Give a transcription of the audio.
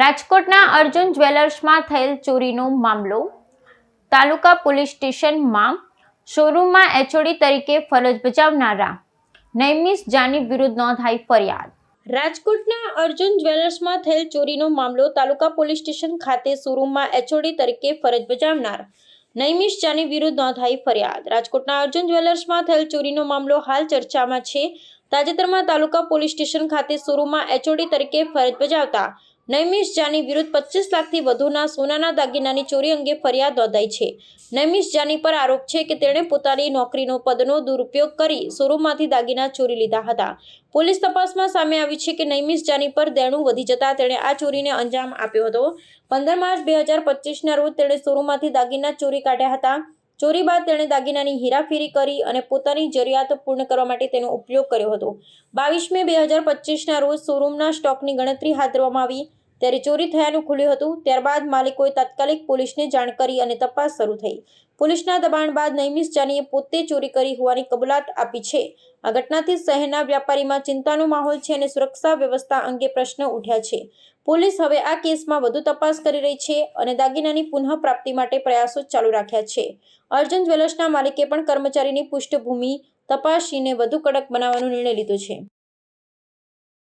રાજકોટના અર્જુન જ્વેલર્સમાં થયેલ ચોરીનો મામલો. તાલુકા પોલીસ સ્ટેશનમાં શોરૂમમાં એચઓડી તરીકે ફરજ બજાવનારા નૈમિષ જાની વિરુદ્ધ નોંધાઈ ફરિયાદ. રાજકોટના અર્જુન જ્વેલર્સમાં થયેલ ચોરીનો મામલો. તાલુકા પોલીસ સ્ટેશન ખાતે શોરૂમમાં એચઓડી તરીકે ફરજ બજાવનાર નૈમિષ જાની વિરુદ્ધ નોંધાઈ ફરિયાદ. રાજકોટના અર્જુન જ્વેલર્સમાં થયેલ ચોરીનો મામલો હાલ ચર્ચામાં છે. તાજેતરમાં તાલુકા પોલીસ સ્ટેશન ખાતે શોરૂમમાં એચઓડી તરીકે ફરજ બજાવતા નૈમિષ જાની વિરુદ્ધ 25 લાખથી વધુના સોનાના દાગીનાની ચોરી અંગે ફરિયાદ નોંધાઈ છે. નૈમિષ જાની પર આરોપ છે કે તેણે પોતાની નોકરીનો પદનો દુરુપયોગ કરી શોરૂમમાંથી દાગીના ચોરી લીધા હતા. પોલીસ તપાસમાં સામે આવ્યું છે કે નૈમિષ જાની પર દેણું વધી જતા તેણે આ ચોરીને અંજામ આપ્યો હતો. 15 માર્ચ 2025ના રોજ તેણે શોરૂમમાંથી દાગીના ચોરી કાઢ્યા હતા. ચોરી બાદ તેણે દાગીનાની હેરાફેરી કરી અને પોતાની જરૂરિયાતો પૂર્ણ કરવા માટે તેનો ઉપયોગ કર્યો હતો. 22 મે 2025ના રોજ શોરૂમના સ્ટોકની ગણતરી હાથ ધરવામાં આવી ત્યારે ચોરી થયાનું ખુલ્યું હતું. ત્યારબાદ માલિકોએ તાત્કાલિક પોલીસને જાણ કરી અને તપાસ શરૂ થઈ. પોલીસના દબાણ બાદ નૈમિષ જાનીએ પોતે ચોરી કરી હોવાની કબૂલાત આપી છે. આ ઘટનાથી શહેરના વ્યાપારીમાં ચિંતાનો માહોલ છે અને સુરક્ષા વ્યવસ્થા અંગે પ્રશ્ન ઉઠ્યા છે. પોલીસ હવે આ કેસમાં વધુ તપાસ કરી રહી છે અને દાગીનાની પુનઃપ્રાપ્તિ માટે પ્રયાસો ચાલુ રાખ્યા છે. અર્જુન જ્વેલર્સના માલિકે પણ કર્મચારીની પૃષ્ઠભૂમિ તપાસીને વધુ કડક બનાવવાનો નિર્ણય લીધો છે.